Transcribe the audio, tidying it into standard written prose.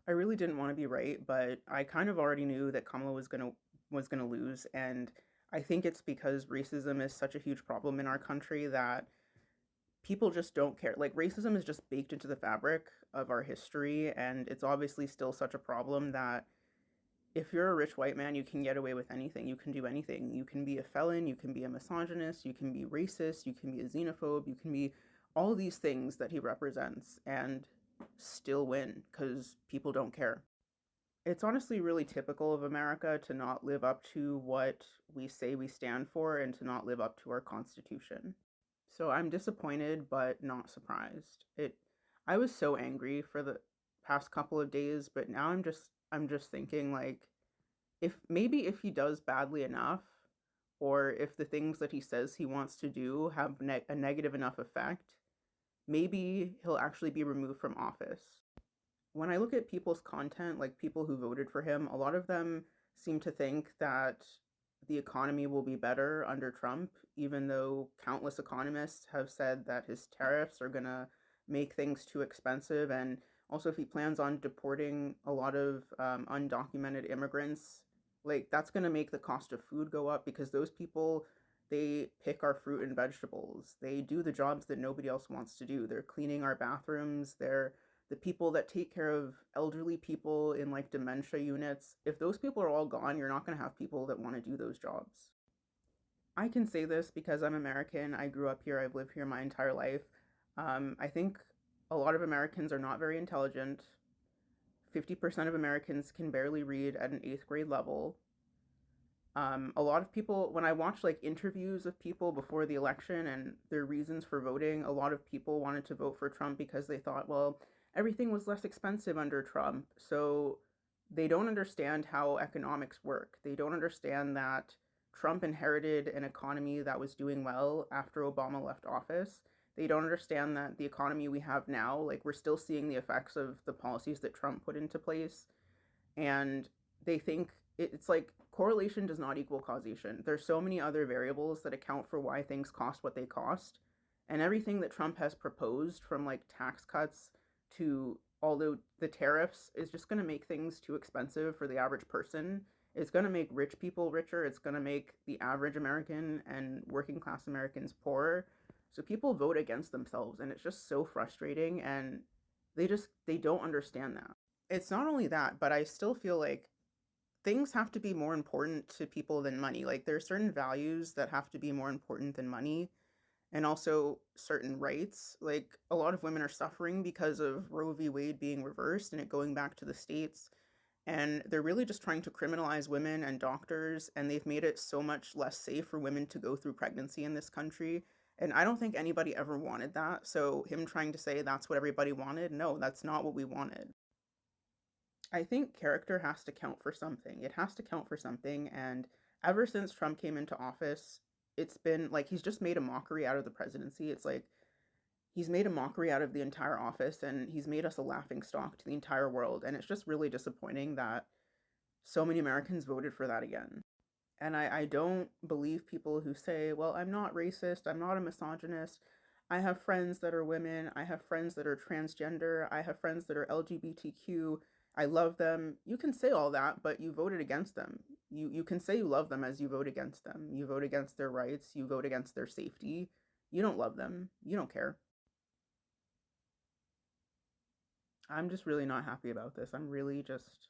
I really didn't want to be right, but I kind of already knew that Kamala was gonna lose, and I think it's because racism is such a huge problem in our country that people just don't care. Like racism is just baked into the fabric of our history, and it's obviously still such a problem that if you're a rich white man, you can get away with anything. You can do anything. You can be a felon, you can be a misogynist, you can be racist, you can be a xenophobe, you can be all these things that he represents and still win because people don't care. It's honestly really typical of America to not live up to what we say we stand for and to not live up to our Constitution. So I'm disappointed but not surprised. I was so angry for the past couple of days, but now I'm just thinking like if he does badly enough or if the things that he says he wants to do have a negative enough effect, maybe he'll actually be removed from office. When I look at people's content, like people who voted for him, a lot of them seem to think that the economy will be better under Trump, even though countless economists have said that his tariffs are going to make things too expensive. And also, if he plans on deporting a lot of undocumented immigrants, like that's going to make the cost of food go up because those people, they pick our fruit and vegetables. They do the jobs that nobody else wants to do. They're cleaning our bathrooms. They're the people that take care of elderly people in like dementia units. If those people are all gone, you're not going to have people that want to do those jobs. I can say this because I'm American. I grew up here. I've lived here my entire life. I think a lot of Americans are not very intelligent. 50% of Americans can barely read at an eighth grade level. A lot of people, when I watch like interviews of people before the election and their reasons for voting, a lot of people wanted to vote for Trump because they thought, well, everything was less expensive under Trump. So they don't understand how economics work. They don't understand that Trump inherited an economy that was doing well after Obama left office. They don't understand that the economy we have now, like we're still seeing the effects of the policies that Trump put into place, and they think it's like correlation does not equal causation. There's so many other variables that account for why things cost what they cost. And everything that Trump has proposed, from like tax cuts to although the tariffs, is just going to make things too expensive for the average person. It's going to make rich people richer. It's going to make the average American and working class Americans poorer. So people vote against themselves, and it's just so frustrating, and they don't understand that. It's not only that, but I still feel like things have to be more important to people than money. Like there are certain values that have to be more important than money, and also certain rights. Like a lot of women are suffering because of Roe v. Wade being reversed and it going back to the states. And they're really just trying to criminalize women and doctors, and they've made it so much less safe for women to go through pregnancy in this country. And I don't think anybody ever wanted that. So him trying to say that's what everybody wanted, no, that's not what we wanted. I think character has to count for something. It has to count for something. And ever since Trump came into office, it's been like he's just made a mockery out of the presidency. It's like he's made a mockery out of the entire office and he's made us a laughing stock to the entire world. And it's just really disappointing that so many Americans voted for that again. And I don't believe people who say, well, I'm not racist, I'm not a misogynist. I have friends that are women, I have friends that are transgender, I have friends that are LGBTQ. I love them. You can say all that, but you voted against them. You can say you love them as you vote against them. You vote against their rights, you vote against their safety. You don't love them. You don't care. I'm just really not happy about this. I'm really just